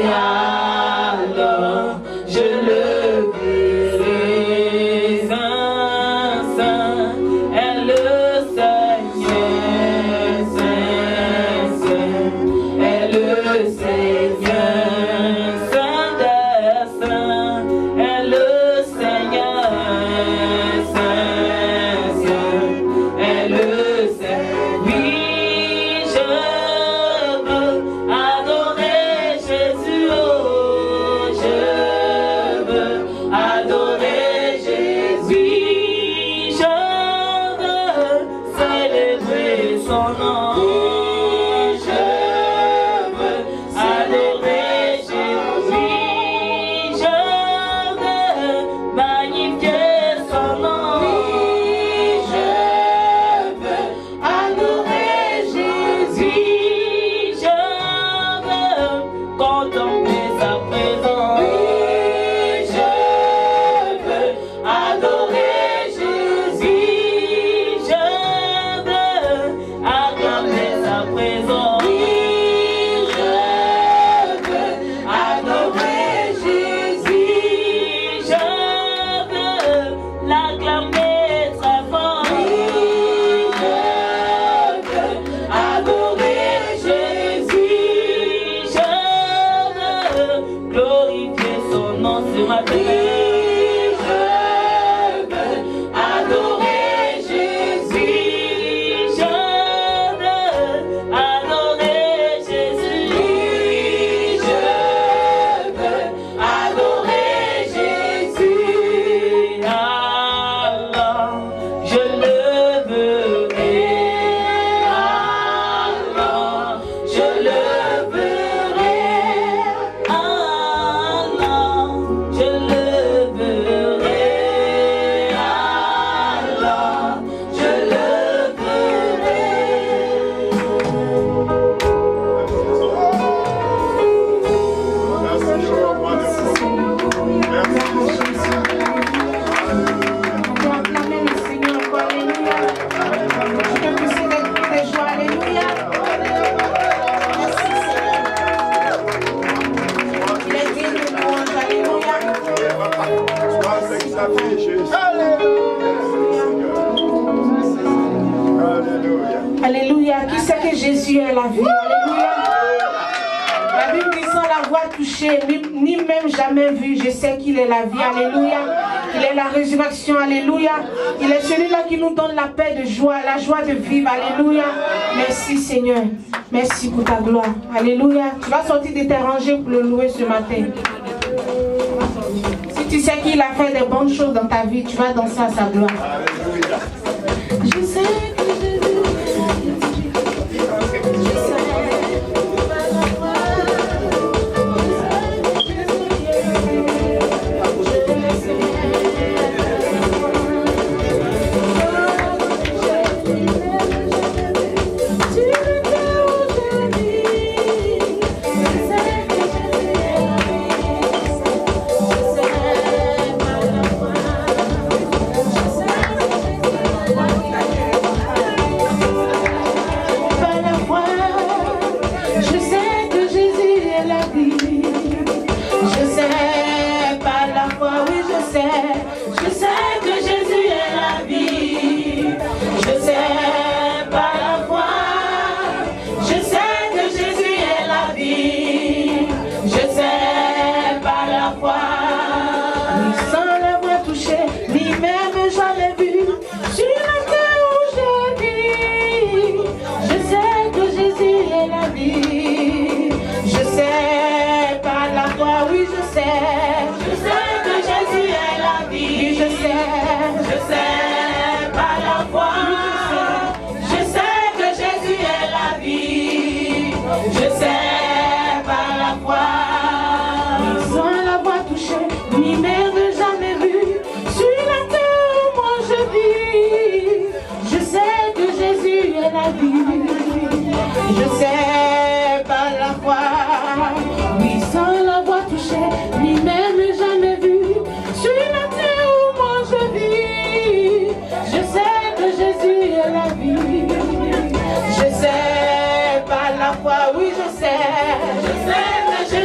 alors je le verrai. Saint, Saint est le Seigneur, Saint, Saint est le Seigneur, Saint des Saints est le Seigneur, Saint, Saint est le Seigneur. Oui, je veux adorer Jésus, oh, je veux adorer Jésus. Oui, je veux célébrer son nom. Je veux adorer Jésus. Je veux magnifier son nom. Je veux adorer Jésus. Je veux contempler sa présence. Je veux adorer Jésus. Je veux acclamer sa présence. Je veux adorer Jésus. Je veux l'acclamer très fort. Je veux adorer Jésus. Je veux glorifier son nom ce matin. Je veux adorer Jésus. Je veux adorer Jésus. Je veux adorer Jésus. Alors je le verrai. Alors je le verrai. Alors je le verrai. Alors je le verrai. Merci, oh, wonderful. Merci, Jésus. On peut acclamer le Seigneur encore, alléluia. Je peux pousser des cris de joie, alléluia. Merci Seigneur. Il est digne de louange, alléluia. Sois exalté, Jésus. Alléluia. Alléluia. Qui sait que Jésus est la vie? Alléluia. La Bible dit sans l'avoir touché, ni même jamais vu, je sais qu'il est la vie. Alléluia. Il est la résurrection. Alléluia. Il est celui-là qui nous donne la paix de joie, la joie de vivre. Alléluia. Merci Seigneur. Merci pour ta gloire. Alléluia. Tu vas sortir de tes rangées pour le louer ce matin. Si tu sais qu'il a fait des bonnes choses dans ta vie, tu vas danser à sa gloire. Alléluia. Je sais que Je sais par la foi, oui, sans l'avoir touché, ni même jamais vu, sur la terre où moi je vis. Je sais que Jésus est la vie. Je sais par la foi, oui, je sais que Jésus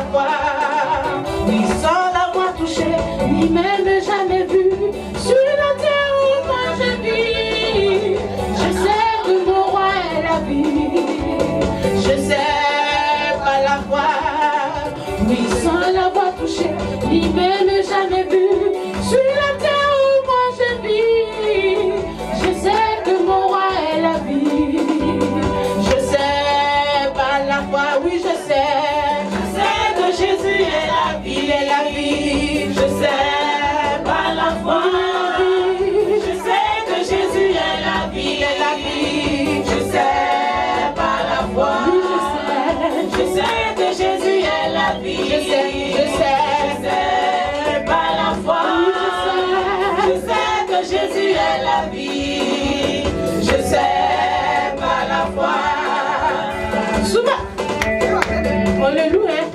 la croix. Oui, sans l'avoir touché, ni même jamais vu, sur la terre où moi je vis, je sais que mon roi est la vie. Je sais par la foi, oui, sans l'avoir touché, ni même jamais vu, sur la terre où moi je vis, je sais que mon roi est la vie. Je sais par la foi, oui, je sais que Jésus est la vie, il est la vie. Je sais par la foi, je sais que Jésus est la vie, il est la vie. Je sais par la foi, je sais que Jésus est la vie. Je sais par la foi, je sais que Jésus est la vie. Je sais par la foi. Souvent, on le loue, hein.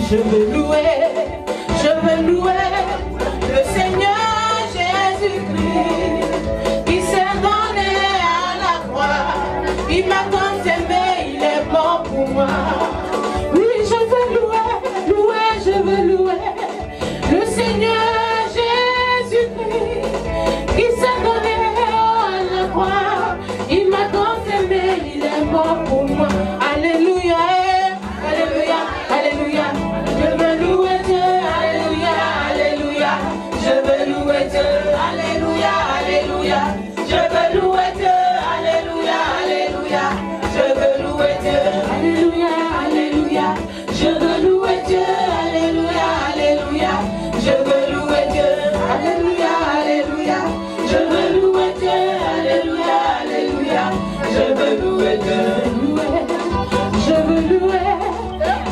Je veux louer le Seigneur Jésus-Christ qui s'est donné à la croix. Il m'a tant aimé, il est mort pour moi. Oui, je veux louer le Seigneur Jésus-Christ qui s'est donné à la croix. Il m'a tant aimé, il est mort pour moi. Alléluia, alléluia, alléluia. Je veux louer Dieu, alléluia, alléluia. Je veux louer Dieu, alléluia, alléluia. Je veux louer Dieu, alléluia, alléluia. Je veux louer Dieu, alléluia, alléluia. Je veux louer Dieu, alléluia, alléluia. Je veux louer Dieu, alléluia, alléluia. Je veux louer Dieu, alléluia, alléluia. Je veux louer Dieu, je veux louer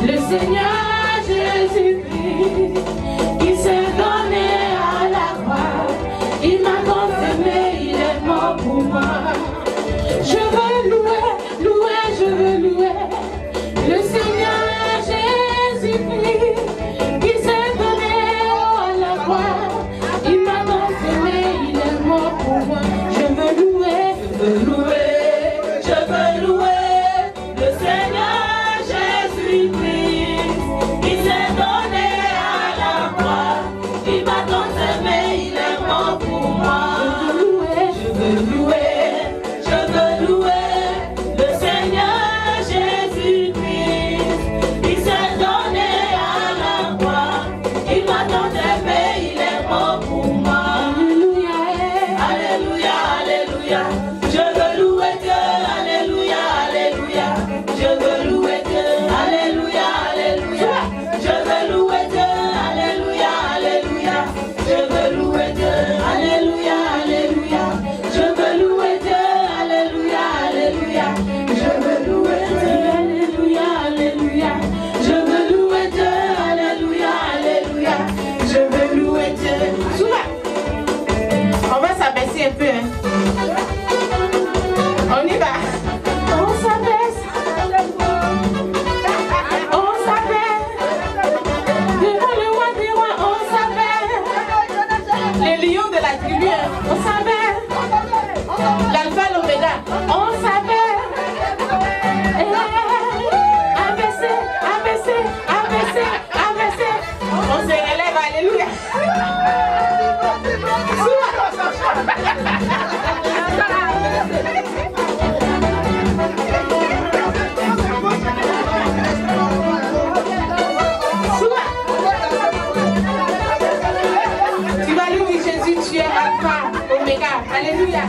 le Seigneur Jésus-Christ qui s'est donné à la croix. Il m'a tant aimé, il est mort pour moi. Je veux louer le Seigneur Jésus-Christ qui s'est donné à la croix. Il m'a tant aimé, il est mort pour moi. Je veux louer le Seigneur Jésus-Christ qui s'est donné à la croix. Il m'a tant aimé, il est mort pour moi. Je veux louer le Seigneur Jésus-Christ qui s'est donné à la croix. Il m'a tant aimé, il est mort pour moi. Alléluia, alléluia. Je veux louer Dieu, alléluia, alléluia. Je veux louer Dieu, alléluia, alléluia. Je veux louer Dieu, alléluia, alléluia. Je veux louer Dieu, alléluia, alléluia. Je veux louer Dieu, alléluia, alléluia. Je veux louer Dieu, alléluia, alléluia. Je veux louer Dieu, alléluia, alléluia. Je veux louer Dieu. Souvent, on va s'abaisser un peu, hein. On y va. On s'abaisse. On s'abaisse. Devant le roi des rois, on s'abaisse. Les lions de la tribu, on s'abaisse. L'alpha, l'oméga, on s'abaisse. Abaisser, abaisser, abaisser, abaisser. On se relève, alléluia. Tu vas lui dire Jésus, tu es Alpha, Oméga. Alléluia.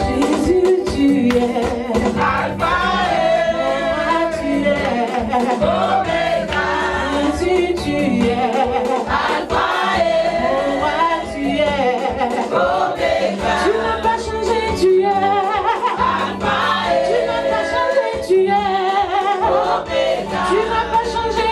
Jésus, tu es Alpha et tu es Oméga. Jésus, tu es Alpha et tu es Oméga. Tu n'as pas changé, tu es Alpha et tu n'as pas changé, tu es Oméga. Tu n'as pas changé,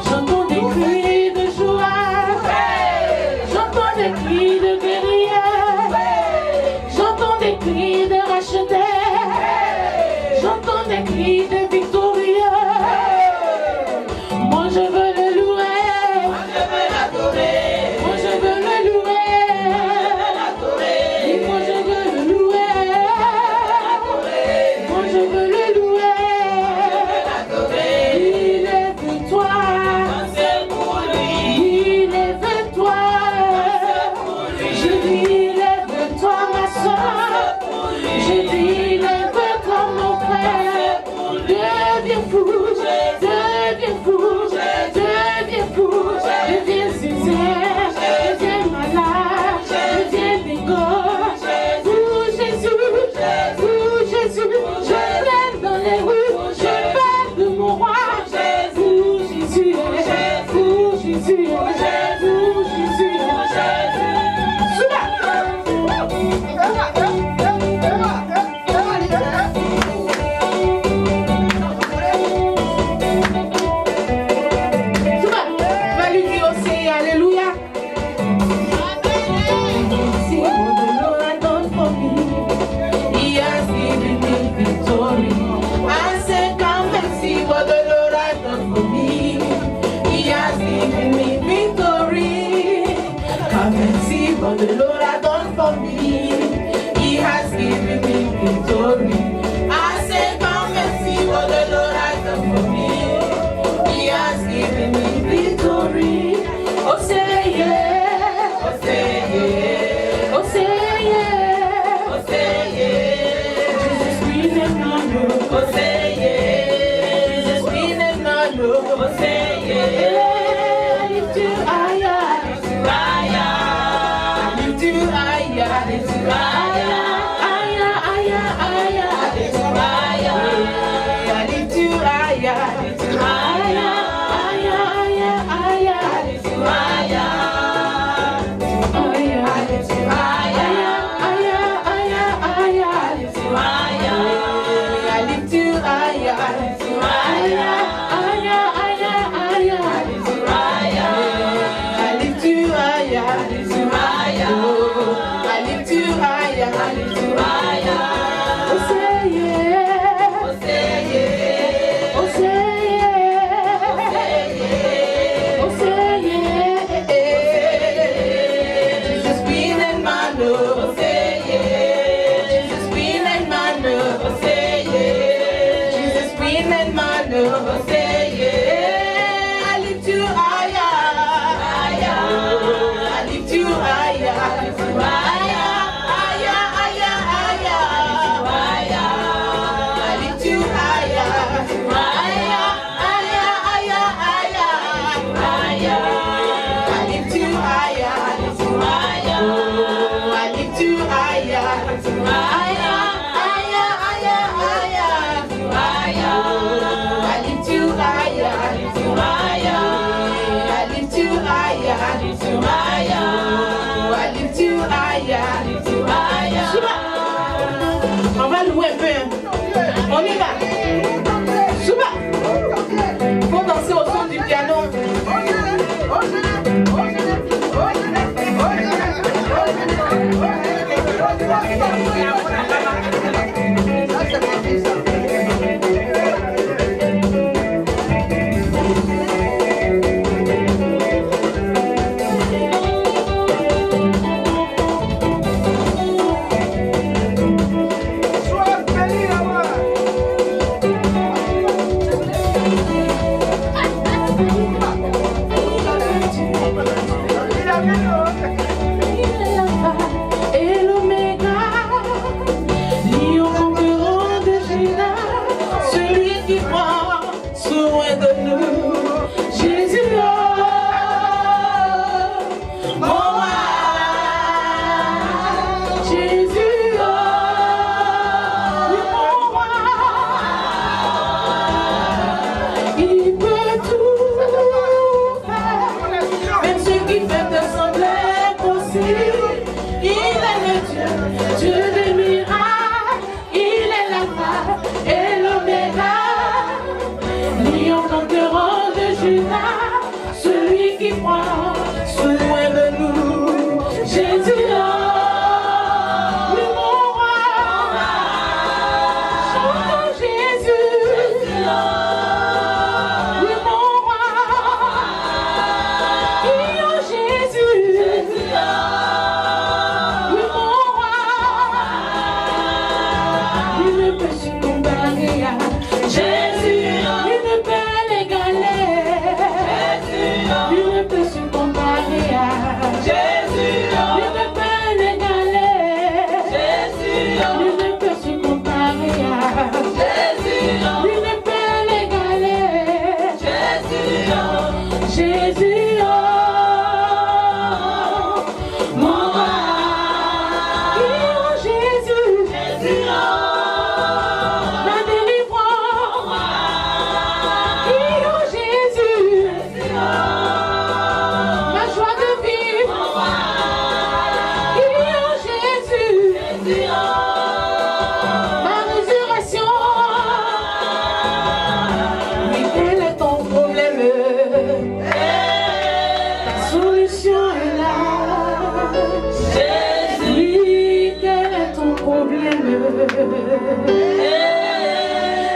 J'entends des cris de joie. Jésus, oh Jésus, oh Jésus. Va lui dire aussi, alléluia. See what the Lord has done for me. He has given me victory. I said, come and see what the Lord has done for me. He has given me victory. Come and see what the Lord has done for me. He has given me victory. I said, come and see what the Lord has done for me. He has given me victory. Oh, say yeah. Oh, say yeah. Oh, say yeah. Oh, say yeah. Jesus, we never know. Oh, say yeah. Jesus, we never know. Oh, say yeah. I lift you higher. I lift you higher. I lift you higher. I lift you higher. Higher, higher, higher. I lift you higher. I lift you higher. I lift you higher. Higher, higher, higher. I lift you higher. Higher, I lift you higher. Higher, higher, higher. I lift you higher. I lift you higher. I lift you higher. Higher, higher, higher. I lift you higher. I lift you higher. I lift you higher. Oh, I lift you higher. I lift you higher. Oh, say yeah. Oh, say yeah. Oh, say yeah. Oh, say yeah. Jesus, been in my love. Oh, say yeah. Jesus, been in my love. Oh, say yeah. Jesus, been in my love. Oh, say yeah. I lift you higher. Higher. I lift you higher. I lift you higher. Higher, higher, higher. I lift you higher. Higher, higher, higher, higher. I lift you higher. I lift you higher. Oh, I lift you higher. I lift you higher. Higher, higher, higher. I lift you higher. I lift you higher. I lift you higher. I lift you higher. Oh, I lift you higher. I lift you higher. Souba. On va louer un peu. On y va. Souba. Faut danser au son du piano. Et l'oméga, lion conquérant de Juda, celui qui prend soin de nous, Jésus, mon roi, Jésus, oui, mon roi, il peut tout faire, même ce qui fait te sembler impossible. Il est le Dieu, Dieu des miracles, il est l'alpha et l'oméga, lion conquérant de Juda, celui qui prend soin de nous, Jésus, oui, mon roi, chantons Jésus, oui, mon roi, prions Jésus, oui, mon roi, il ne peut se comparer à Jésus, il ne peut l'égaler, il ne peut se comparer à Jésus, il ne peut l'égaler, il ne peut se comparer à Jésus, il ne peut l'égaler, Jésus, mon roi, prions Jésus, la délivrance, prions Jésus,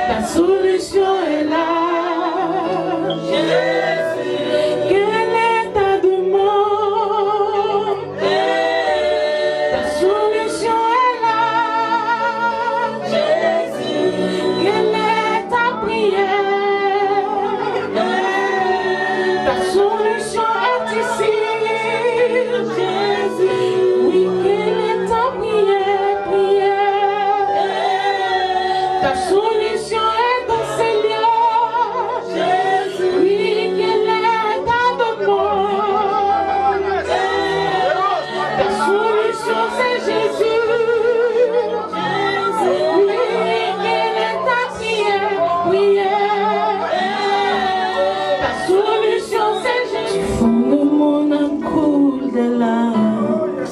La solution est là. Quelle est ta demande? La solution est là. Quelle est ta prière? Ta solution est ici. Oui, quelle est ta prière? Ta solution est dans ces lieux. Oui, quelle est ta demande? Ta solution c'est Jésus. Oui, quelle est ta prière? Ta solution c'est Jésus. Du fond de mon âme coule des larmes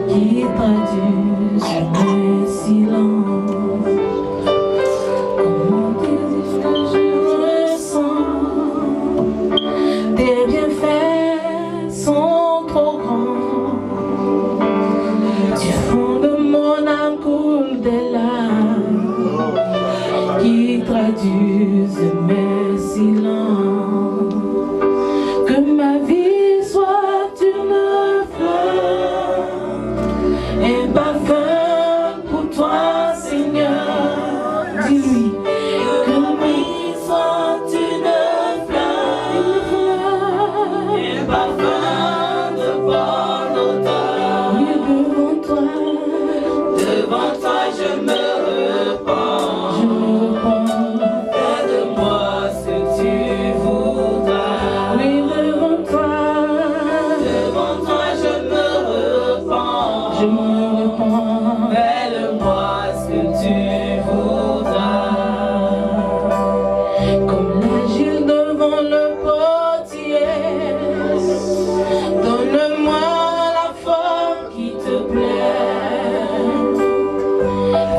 qui traduisent mes silences. Comment dire ce que je ressens? Tes bienfaits sont trop grands. Du fond de mon âme coule des larmes qui traduisent mes silences. Que ma vie soit une fleur, un parfum pour toi, Seigneur. Dis-lui. Que ma vie soit une fleur, un parfum de bonne odeur. Oui, devant toi je me repens. Fais de moi ce que tu voudras. Oui, devant toi je me repens. Fais de moi ce que tu voudras. Comme l'agile devant le potier, donne-moi la forme qui te plaît.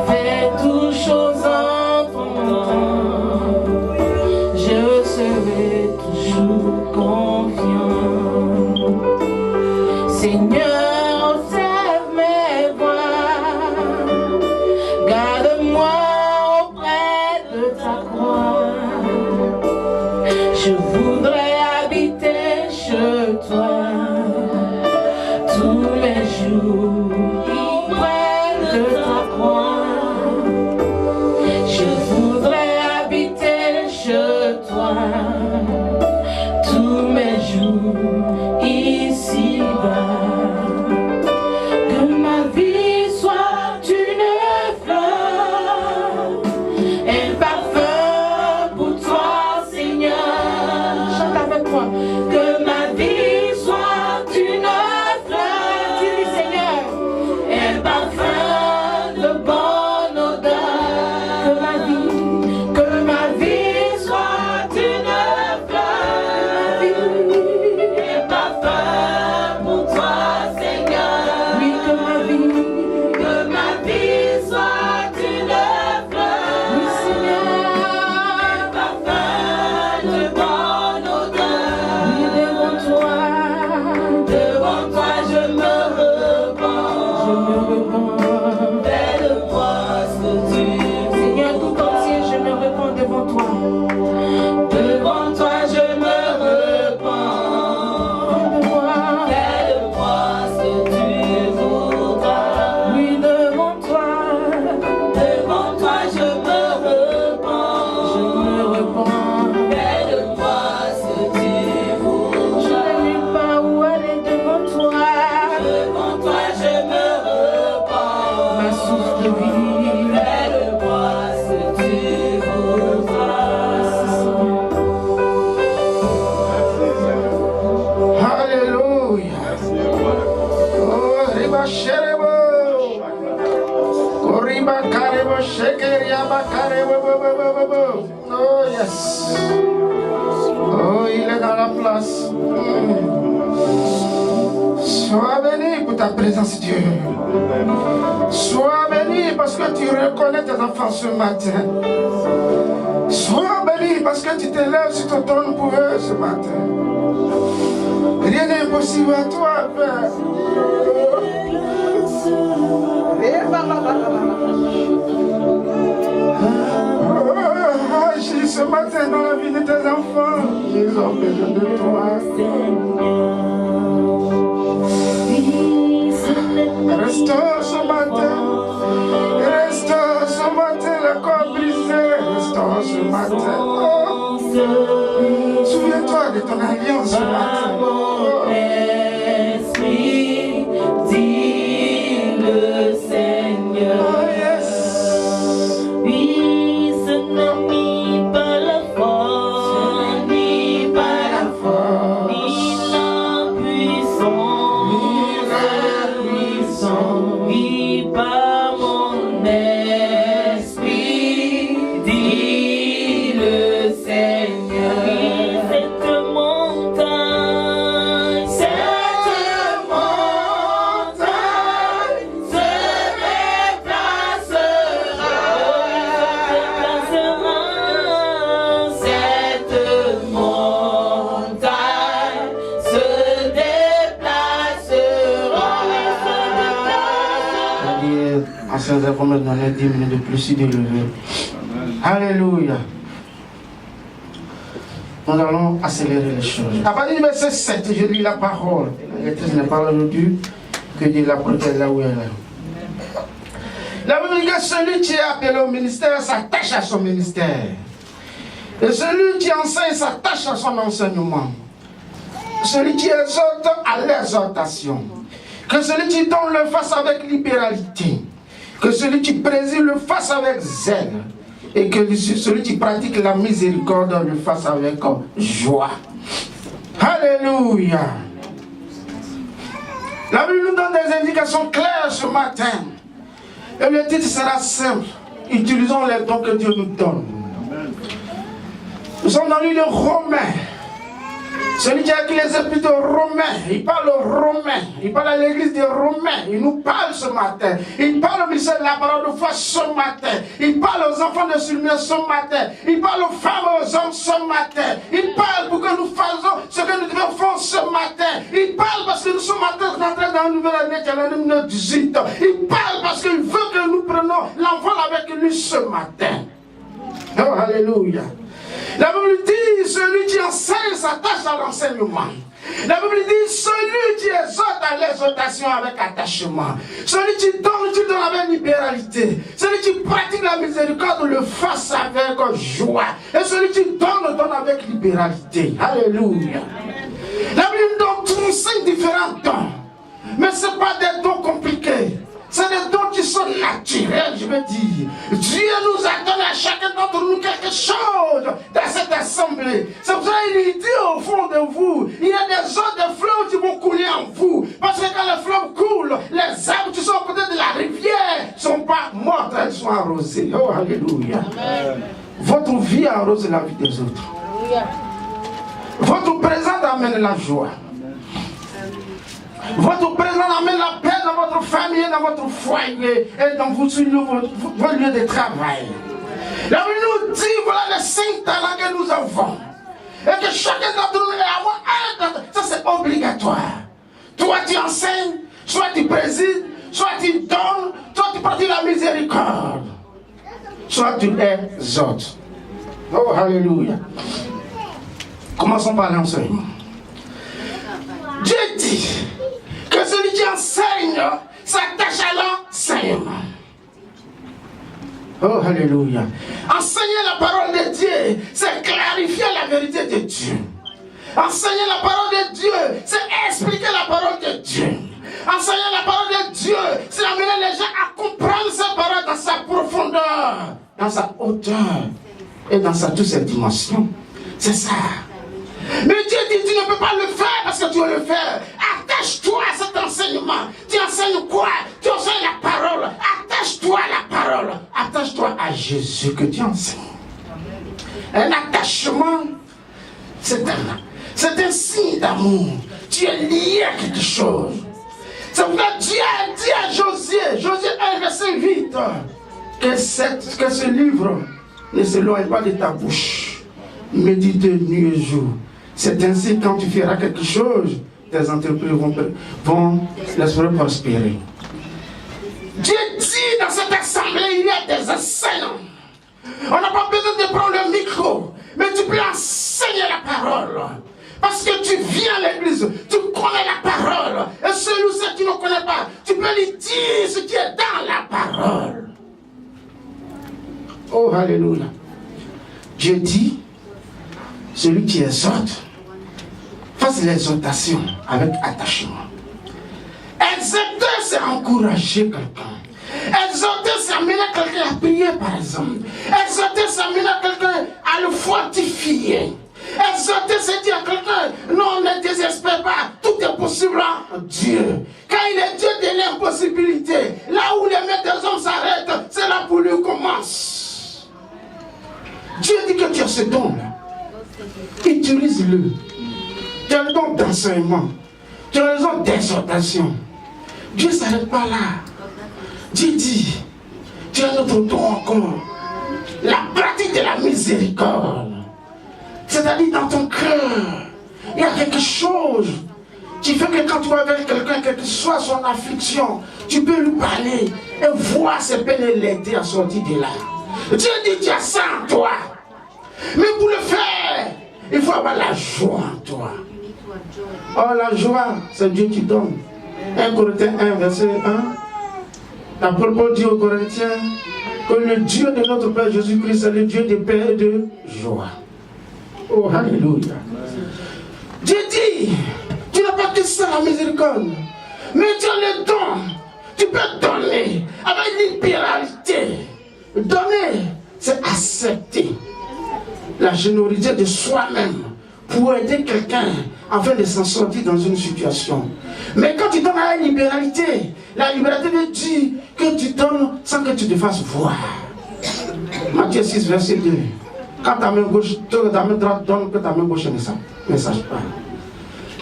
Fais toutes choses en ton temps. Je serai toujours confiant. Seigneur, observe mes voies. Garde-moi auprès de ta croix. Je voudrais habiter chez toi tous les jours auprès de ta croix. Je voudrais habiter chez toi tous mes jours ici-bas. Que ma vie soit une fleur, un parfum pour toi, Seigneur. Chante avec moi. Que ma vie soit une fleur, dis-lui, Seigneur, un parfum de bonne odeur. Que ma vie soit une fleur, un parfum pour toi, Seigneur. Oui, que ma vie soit une fleur. Oui, Seigneur. Un parfum de bonne odeur. Oui, devant toi je me repens. Fais de moi ce que tu veux. Seigneur, tout entier je me repens devant toi. Devant toi je me repens. Fais de moi ce que tu voudras. Oui, devant toi je me repens. Fais de moi ce que tu voudras. Je n'ai pas où aller devant toi. Devant toi je me repens. Ma source de vie. Fais de moi ce que tu voudras. Alléluia. Oh, riba sherebo. Koriba karebo shekeria bakarebo. Oh, yes. Oh, il est dans la place. Sois béni pour ta présence, Dieu. Sois béni parce que tu reconnais tes enfants ce matin. Sois béni parce que tu t'élèves sur ton trône pour eux ce matin. Rien n'est impossible à toi, Père. Agis ce matin dans la vie de tes enfants. Ils ont besoin de toi. Restaure ce matin. Restaure ce matin le corps brisé. Restaure ce matin. Oh. Souviens-toi de ton alliance ce matin. Oh. Esprit, dis le Seigneur. Oh, yes. Oui, ce n'est ni par la force, ni par la force, ni la puissance, ni par mon esprit, dit le Seigneur. Cette montagne se Anciens enfants me donner 10 minutes de plus si de lever. Alléluia. Nous allons accélérer les choses. À partir du verset 7, je lis la parole. La lectrice n'est pas aujourd'hui, que Dieu la protège là où elle est. La Bible dit que celui qui est appelé au ministère s'attache à son ministère. Et celui qui enseigne s'attache à son enseignement. Celui qui exhorte à l'exhortation. Que celui qui donne le fasse avec libéralité. Que celui qui préside le fasse avec zèle. Et que celui qui pratique la miséricorde le fasse avec joie. Alléluia. La Bible nous donne des indications claires ce matin. Et le titre sera simple. Utilisons les dons que Dieu nous donne. Nous sommes dans l'île de Romains. Celui qui a écrit les épîtres de Romains, il parle aux Romains, il parle à l'église des Romains, il nous parle ce matin, il parle au ministère de la parole de foi ce matin, il parle aux enfants de Sylvain ce matin, il parle aux femmes et aux hommes ce matin, il parle pour que nous fassions ce que nous devons faire ce matin, il parle parce que nous sommes entrés dans la nouvelle année qui est l'année 2018, il parle parce qu'il veut que nous prenions l'envol avec lui ce matin. Oh, alléluia. La Bible dit, celui qui enseigne s'attache à l'enseignement. La Bible dit, celui qui exhorte à l'exhortation avec attachement. Celui qui donne avec libéralité. Celui qui pratique la miséricorde le fasse avec joie. Et celui qui donne avec libéralité. Alléluia. La Bible donne 5 différents dons. Mais ce n'est pas des dons compliqués. C'est des dons qui sont naturels, je veux dire. Dieu nous a donné à chacun d'entre nous quelque chose dans cette assemblée. C'est pour ça qu'il dit au fond de vous, il y a des eaux de fleuves qui vont couler en vous. Parce que quand les fleuves coulent, les arbres qui sont à côté de la rivière ne sont pas morts, elles sont arrosées. Oh, alléluia. Amen. Votre vie arrose la vie des autres. Alléluia. Votre présence amène la joie. Votre présence amène la paix dans votre famille, dans votre foyer et dans votre lieu de travail. La Bible nous dit, voilà les 5 talents que nous avons. Et que chacun d'entre nous est avoir un talent. Ça c'est obligatoire. Toi tu enseignes, soit tu présides, soit tu donnes, soit tu pratiques la miséricorde. Soit tu exhortes. Oh, alléluia. Commençons par l'enseignement. Dieu dit que celui qui enseigne s'attache à l'enseignement. Oh, alléluia. Enseigner la parole de Dieu, c'est clarifier la vérité de Dieu. Enseigner la parole de Dieu, c'est expliquer la parole de Dieu. Enseigner la parole de Dieu, c'est amener les gens à comprendre sa parole dans sa profondeur, dans sa hauteur et dans toutes ses dimensions. C'est ça. Mais Dieu dit, tu ne peux pas le faire parce que tu veux le faire. Attache-toi à cet enseignement. Tu enseignes quoi? Tu enseignes la parole. Attache-toi à la parole. Attache-toi à Jésus que tu enseignes. Un attachement, c'est un signe d'amour. Tu es lié à quelque chose. C'est pourquoi Dieu a dit à Josué 1, verset 8, que ce livre ne s'éloigne pas de ta bouche. Médite nuit et jour. C'est ainsi quand tu feras quelque chose, tes entreprises vont l'esprit prospérer. Dieu dit dans cette assemblée On n'a pas besoin de prendre le micro, mais tu peux enseigner la parole. Parce que tu viens à l'église, tu connais la parole. Et celui ou ceux qui ne connaissent pas, tu peux lui dire ce qui est dans la parole. Oh, alléluia. Dieu dit, celui qui exhorte, fasse l'exhortation avec attachement. Exhorter, c'est encourager quelqu'un. Exhorter, c'est amener quelqu'un à prier, par exemple. Exhorter, c'est amener quelqu'un à le fortifier. Exhorter, c'est dire à quelqu'un, non, ne désespère pas, tout est possible en Dieu. Quand il est Dieu de l'impossibilité, là où les mains des hommes s'arrêtent, c'est là pour lui commence. Dieu dit que tu as ce don-là. Utilise-le. Tu as le don d'enseignement. Tu as le don d'exhortation. Dieu ne s'arrête pas là. Dieu dit, tu as notre don encore. La pratique de la miséricorde. C'est-à-dire dans ton cœur, il y a quelque chose qui fait que quand tu vas vers quelqu'un, quelle que soit son affliction, tu peux lui parler et voir ses peines et l'aider à sortir de là. Dieu dit, tu as ça en toi. Mais pour le faire, il faut avoir la joie en toi. Oh, la joie, c'est Dieu qui donne. 1 Corinthiens 1, verset 1. L'apôtre Paul dit aux Corinthiens que le Dieu de notre Père Jésus-Christ est le Dieu de paix et de joie. Oh, alléluia. Dieu dit, tu n'as pas que ça la miséricorde, mais tu as le don. Tu peux donner avec libéralité. Donner, c'est accepter la générosité de soi-même pour aider quelqu'un afin de s'en sortir dans une situation. Mais quand tu donnes à la libéralité veut dire que tu donnes sans que tu te fasses voir. Matthieu 6, verset 2. Quand ta main gauche, ta main droite donne, que ta main gauche ne sache pas.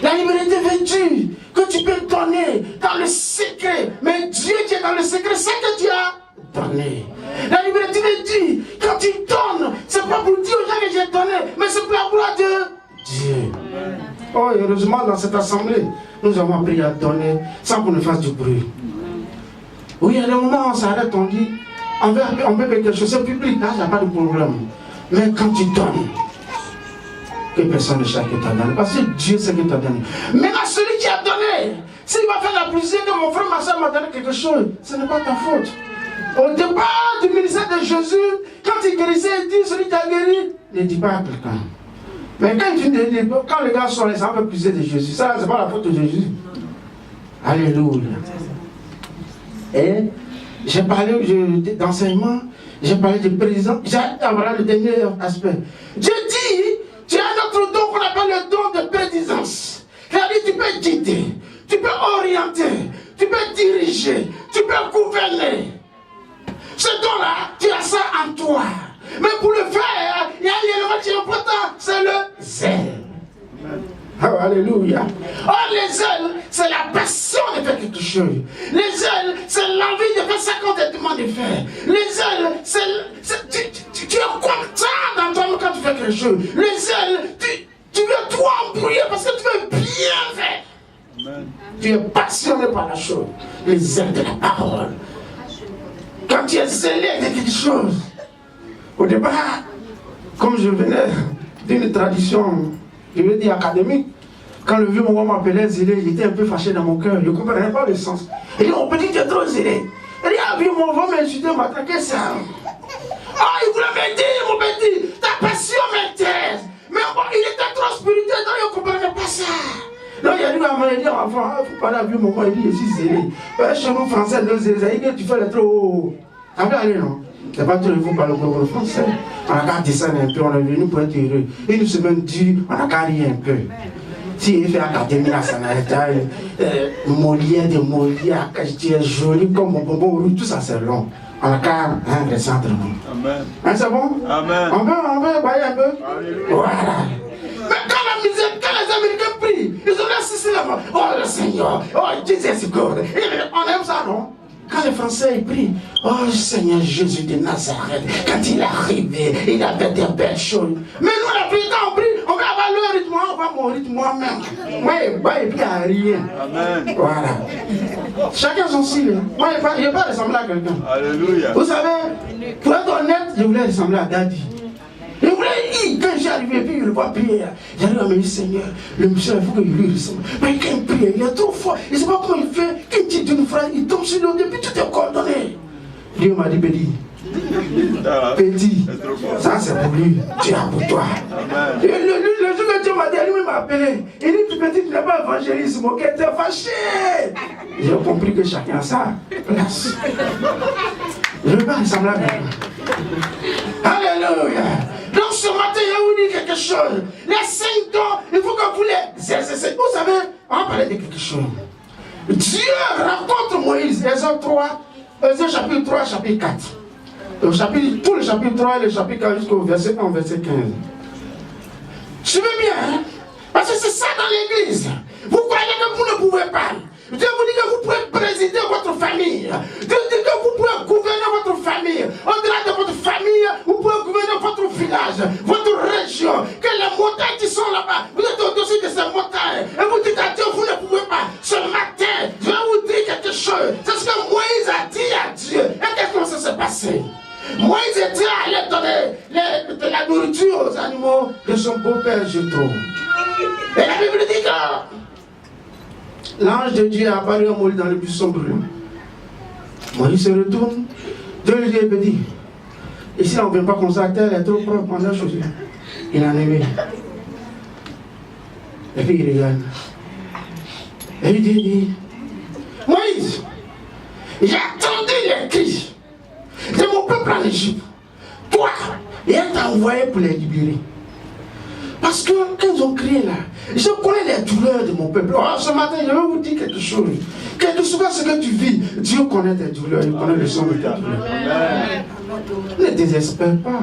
La liberté veut dire que tu peux donner dans le secret, mais Dieu qui est dans le secret, c'est que tu as donné. La liberté veut dire, quand tu donnes, c'est pas pour dire aux gens que j'ai donné, mais c'est pour la gloire de Dieu. Oh, heureusement, dans cette assemblée, nous avons appris à donner sans qu'on ne fasse du bruit. Oui, il y a des moments où on s'arrête, on dit, on peut faire quelque chose, c'est public, là, il n'y a pas de problème. Mais quand tu donnes, que personne ne sache que tu as donné. Parce que Dieu sait que tu as donné. Maintenant, celui qui a donné, s'il va faire la plaisir que mon frère, ma soeur m'a donné quelque chose, ce n'est pas ta faute. Au départ du ministère de Jésus, quand il guérissait, il dit, celui qui a guéri, ne dit pas à quelqu'un. Mais quand les gars sont les ça va plus de Jésus. Ça, ce n'est pas la faute de Jésus. Alléluia. Et j'ai parlé d'enseignement. J'ai parlé de président. Voilà le dernier aspect. Dieu dit, tu as un autre don qu'on appelle le don de prédisance. C'est-à-dire, tu peux guider, tu peux orienter, tu peux diriger, tu peux gouverner. Ce don-là, tu as ça en toi. Mais pour le faire, il y a un élément qui est important, c'est le zèle. Oh, alléluia. Oh, les ailes, c'est la passion de faire quelque chose. Les ailes, c'est l'envie de faire ça qu'on te demande de faire. Les ailes, tu es content dans toi quand tu fais quelque chose. Les ailes, tu veux tout embrouiller parce que tu veux bien faire. Amen. Tu es passionné par la chose. Les ailes de la parole. Quand tu es zélé de quelque chose, au départ, comme je venais d'une tradition, je veux dire académique, quand le vieux moment m'appelait zélé, j'étais un peu fâché dans mon cœur, je ne comprenais pas le sens. Il dit, mon petit, tu es trop zélé. Il dit, ah, vieux moment va m'insulter, m'attaquer ça. Ah, il voulait me dire, mon petit, ta passion m'intéresse. Mais bon, il était trop spirituel, donc il ne comprenait pas ça. Donc il a dit, il dit, enfant, il faut parler à vieux moment, il dit, je suis zélé. Chez nous, français, deux zélés, il dit, tu fais le trop. Ça peut aller, non? C'est pas tout le monde parle le français. On a qu'à descendre un peu, on est venu pour être heureux. Une semaine dit, on a qu'à rire un peu. Si il fait académie là, ça n'arrête pas. Molière de Molière, tu es joli comme mon bonbon rouge, tout ça c'est long. On a qu'à rester entre nous. Amen. Hein, c'est bon? Amen. On peut bailler un peu? Voilà. Mais quand les Américains prient, ils ont l'assisté là-bas. Oh le Seigneur, oh Jesus God. On aime ça, non? Quand les Français prient, oh Seigneur Jésus de Nazareth, quand il est arrivé, il avait des belles choses. Mais nous, les Africains, on prie, on va avoir le rythme, on va mourir moi-même. Moi, et puis il n'y a rien. Amen. Voilà. Chacun son style. Moi, je ne vais pas ressembler à quelqu'un. Alléluia. Vous savez, pour être honnête, je voulais ressembler à Daddy. Je voulais, quand j'ai arrivé, puis je le vois prier, j'arrive à me dire, Seigneur, le monsieur, il faut que je lui ressemble. Mais quand il prie, il est trop fort. Il ne sait pas comment il fait. Quand il dit une phrase, il tombe sur le depuis tout est coordonné. Dieu m'a dit, Petit, ça c'est pour lui, tu as pour toi. Et le jour que Dieu m'a dit, lui m'a appelé. Il dit, petit, tu n'es pas évangéliste, mon cœur était fâché. J'ai compris que chacun a sa place. Je ne veux pas ressembler à quelqu'un. Alléluia. Donc ce matin, je vais vous dire quelque chose. Les 5 dons, il faut que vous les exercez. Vous savez, on va parler de quelque chose. Dieu rencontre Moïse, Exode 3, Exode chapitre 3, chapitre 4. Tout le chapitre 3 et le chapitre 4 jusqu'au verset 1, verset 15. Suivez bien, hein? Parce que c'est ça dans l'église. Vous croyez que vous ne pouvez pas. Dieu vous dit que vous pouvez présider votre famille. Dieu dit que vous pouvez gouverner votre famille. Au-delà de votre famille, vous pouvez gouverner votre village, votre région. Que les montagnes qui sont là-bas, vous êtes au-dessus de ces montagnes. Et vous dites à Dieu, vous ne pouvez pas. Ce matin, je vais vous dire quelque chose. C'est ce que Moïse a dit à Dieu. Et qu'est-ce que ça s'est passé? Moïse était allé donner de la nourriture aux animaux de son beau-père Jéthro. Et la Bible dit que l'ange de Dieu a apparu à Moïse dans le buisson brûlant. Moïse se retourne. Dieu lui dit, ici on ne vient pas comme ça, la terre est trop propre, prends la chose. Il en est mis. Et puis il regarde. Et il dit, Moïse, j'ai attendu les cris de mon peuple en Égypte. Toi, il t'a envoyé pour les libérer. Parce que quand ils ont crié là, je connais les douleurs de mon peuple. Alors ce matin, je vais vous dire quelque chose. Que souvent ce que tu vis, Dieu connaît tes douleurs, il connaît le son de tes douleurs. Ne désespère pas.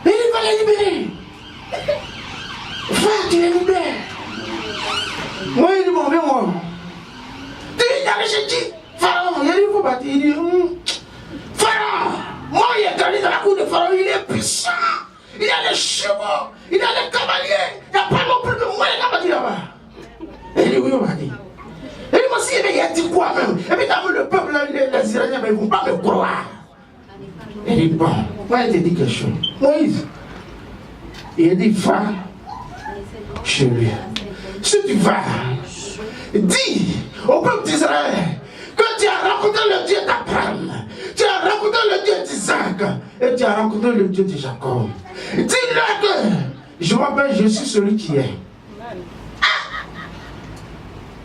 Et il va les libérer. Va, tu les libères. Moi, il dit, bon, viens-moi. J'ai dit, Pharaon, il dit, il faut partir. Il dit, Pharaon, moi, il est gagné dans la cour de Pharaon, il est puissant. Il y a les chevaux, il y a les cavaliers, il n'y a pas non plus de moyens cavaliers là-bas. Et il dit, oui, on va dire. Et il m'a dit, il a dit quoi même? Et puis, dans le peuple, là, les Iraniens, ils ne vont pas me croire. Il dit, bon, moi, il te dit quelque chose. Moïse, il dit, va chez lui. Si tu vas, dis au peuple d'Israël que tu as rencontré le Dieu d'Abraham, tu as rencontré le Dieu d'Isaac et tu as rencontré le Dieu de Jacob. Dis-leur que je m'appelle, je suis celui qui est. Ah!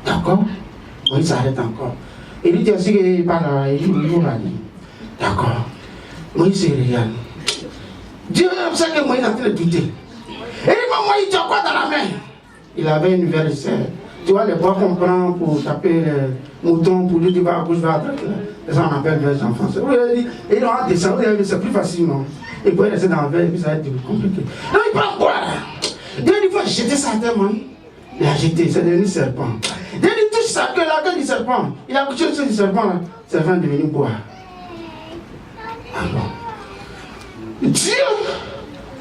D'accord? Moïse s'arrête encore. Il dit aussi qu'il parle, il dit, d'accord. Moïse il regarde. Dieu sait que Moïse a fait le douter. Et il dit, Moïse, tu as quoi dans la main? Il avait une verse. Tu vois les bois qu'on prend pour taper les moutons, pour lui dire va à gauche, va à droite. Ça on appelle verse en français. Et il a descendu, c'est plus facile, non? Il peut rester dans le verre, puis ça va être compliqué. Donc il prend quoi là? Dieu dit, il faut jeter ça à terre, man. Il a jeté, c'est devenu serpent. Dieu dit, touche ça, que la gueule du serpent. Il a couché sur le serpent là. Le serpent est devenu bois. Alors, Dieu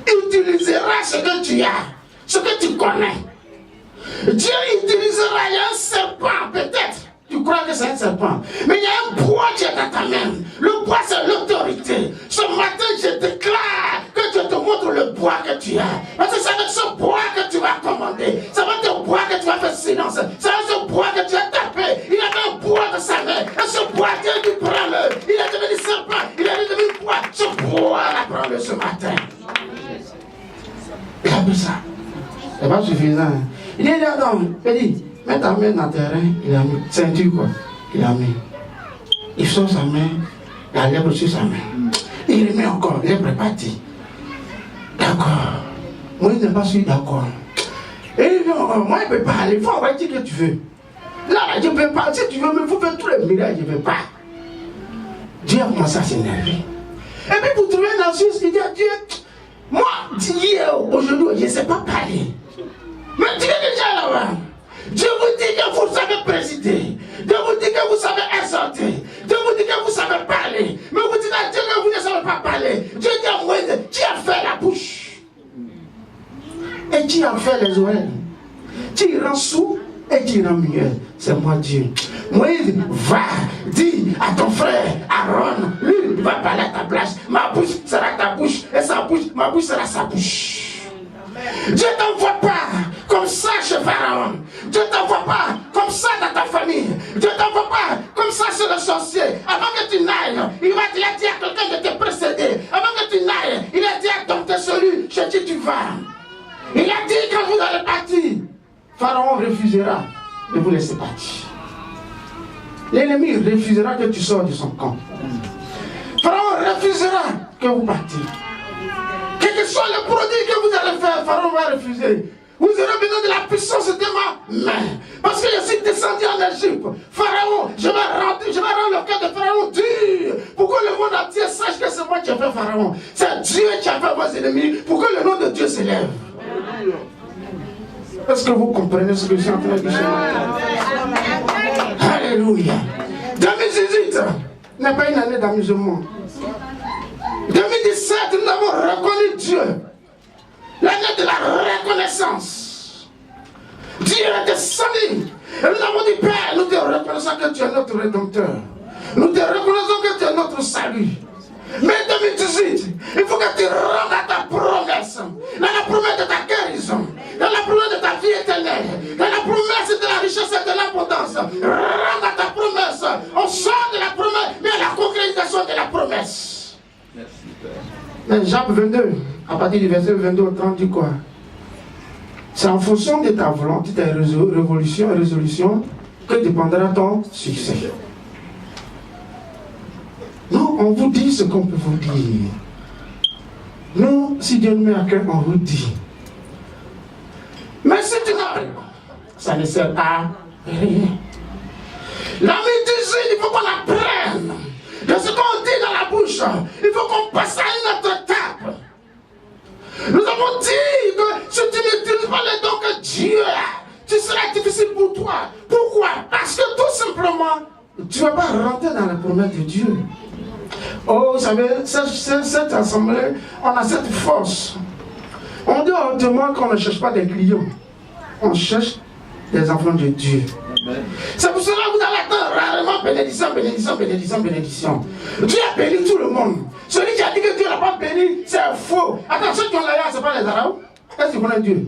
utilisera ce que tu as, ce que tu connais. Dieu utilisera un serpent, peut-être. Tu crois que c'est un serpent. Mais il y a un bois qui est dans ta main. Le bois, c'est l'autorité. Ce matin, je déclare que Dieu te montre le bois que tu as. Parce que c'est avec ce bois que tu vas commander. C'est avec ce bois que tu vas faire silence. C'est avec ce bois que tu vas taper. Il avait un bois dans sa main. Et ce bois, Dieu dit, prends-le. Il est devenu serpent. Il est devenu bois. Ce bois-là, prends-le ce matin. Il a vu ça. C'est pas suffisant. Il est là, non. Il dit, mets ta main dans le terrain. Il a mis ceinture, quoi. Il a mis. Il sort sa main. Il a lèvre sur sa main. Il remet encore. Il est préparé. D'accord. Moi, il n'est pas sûr d'accord. Et il dit, moi, il ne peut pas aller. Il faut envoyer ce que tu veux. Là, je ne peux pas. Si tu veux, mais il faut faire tous les miracles. Je ne veux pas. Dieu a commencé à s'énerver. Et puis, pour trouver une astuce, il dit à Dieu, moi, hier, aujourd'hui, je ne sais pas parler. Mais Dieu est déjà là-bas. Dieu vous dit que vous savez présider. Dieu vous dit que vous savez exhorter. Dieu vous dit que vous savez parler. Mais vous dites à Dieu que vous ne savez pas parler. Dieu dit à Moïse, qui a fait la bouche? tu as fait les oreilles. Tu rends sourd et tu rends muet. C'est moi Dieu. Moïse, va, dis à ton frère Aaron, lui va parler à ta place. Ma bouche sera ta bouche et sa bouche, ma bouche sera sa bouche. Dieu ne t'envoie pas comme ça chez Pharaon. Dieu ne t'envoie pas comme ça dans ta famille. Dieu ne t'envoie pas comme ça chez le sorcier. Avant que tu n'ailles, il a dit à quelqu'un de te précéder. Avant que tu n'ailles, il a dit à ton celui chez qui tu vas. Il a dit quand vous allez partir, Pharaon refusera de vous laisser partir. L'ennemi refusera que tu sors de son camp. Pharaon refusera que vous partiez. Quel que soit le produit que vous allez faire, Pharaon va refuser. Vous aurez besoin de la puissance de ma main. Parce que je suis descendu en Égypte. Pharaon, je vais rendre le cœur de Pharaon dur. Pour que le monde entier sache que c'est moi qui ai fait Pharaon. C'est Dieu qui a fait vos ennemis. Pour que le nom de Dieu s'élève. Est-ce que vous comprenez ce que je suis en train de dire? Alléluia. 2018 n'est pas une année d'amusement. 2017, nous avons reconnu Dieu. L'année de la reconnaissance. Dieu est descendu. Et nous avons dit, Père, nous te reconnaissons que tu es notre Rédempteur. Nous te reconnaissons que tu es notre salut. Mais 2018, il faut que tu rendes à ta promesse. Dans la promesse de ta guérison. Dans la promesse de ta vie éternelle. Dans la promesse de la richesse et de l'abondance. Rends à ta promesse. On sort de la promesse, mais à la concrétisation de la promesse. Merci, Père. Mais Jacques 22, à partir du verset 22 au 30, dit quoi? C'est en fonction de ta volonté, de ta résolution, que dépendra ton succès. Nous, on vous dit ce qu'on peut vous dire. Nous, si Dieu nous met à cœur, on vous dit. Mais si tu n'as rien, ça ne sert à rien. L'ami disait, il faut qu'on apprenne de ce qu'on dit dans la bouche. Il faut qu'on passe à une autre étape. Nous avons dit que si tu n'utilises pas les dons que Dieu a, tu seras difficile pour toi. Pourquoi? Parce que tout simplement, tu ne vas pas rentrer dans la promesse de Dieu. Oh, vous savez, cette assemblée, on a cette force. On dit hautement qu'on ne cherche pas des clients. On cherche des enfants de Dieu. C'est pour cela que vous allez attendre rarement bénédiction, bénédiction, bénédiction, bénédiction. Dieu a béni tout le monde. Celui qui a dit que Dieu n'a pas béni, c'est faux. Attends, ceux qui ont l'air, ce n'est pas les Arabes. Est-ce qu'ils connaissent Dieu?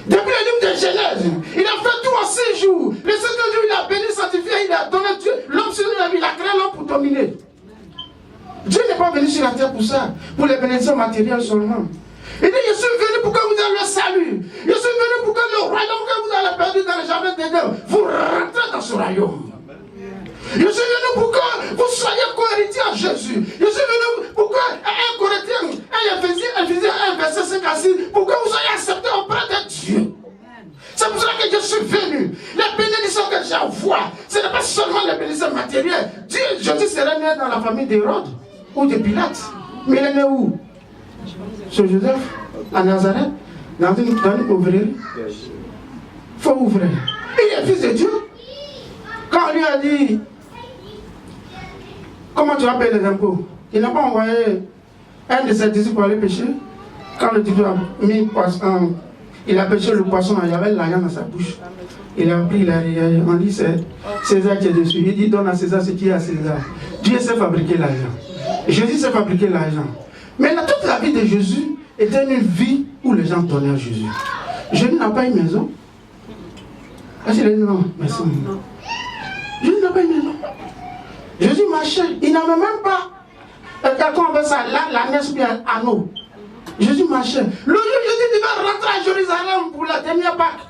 Depuis le livre de Genèse, il a fait tout en 6 jours. Les 7 jours, il a béni, sanctifié, il a donné Dieu. L'homme sur lui, il a créé l'homme pour dominer. Dieu n'est pas venu sur la terre pour ça, pour les bénédictions matérielles seulement. Il dit, je suis venu pour que vous ayez le salut. Je suis venu pour que le royaume que vous avez perdu dans le jardin d'Éden, vous rentrez dans ce royaume. Je suis venu pour que vous soyez co-héritiers en Jésus. Je suis venu pour que 1 Corinthiens, 1 verset 5 à 6, pour que vous soyez acceptés auprès de Dieu. C'est pour cela que je suis venu. Les bénédictions que j'envoie, ce n'est pas seulement les bénédictions matérielles. Dieu, Jésus serait né dans la famille d'Hérode ou de Pilate. Mais il est né où? Chez Joseph, à Nazareth, dans une ouvrerie. Il faut ouvrir. Il est fils de Dieu. Quand on lui a dit, comment tu vas payer les impôts? Il n'a pas envoyé un de ses disciples pour aller pêcher. Quand le disciple a mis poisson, il a pêché le poisson, il y avait l'argent dans sa bouche. Il a pris, on dit c'est César qui est dessus. Il dit donne à César ce qui est à César. Dieu sait fabriquer l'argent. Jésus sait fabriquer l'argent. Mais toute la vie de Jésus était une vie où les gens donnaient à Jésus. Jésus n'a pas une maison. Est-ce qu'il a dit non? Merci. Jésus n'a pas une maison. Jésus marchait. Il n'avait même pas. Quelqu'un avait ça, la nest bien anneau. Jésus marchait. Le jour où Jésus devait rentrer à Jérusalem pour la dernière Pâque,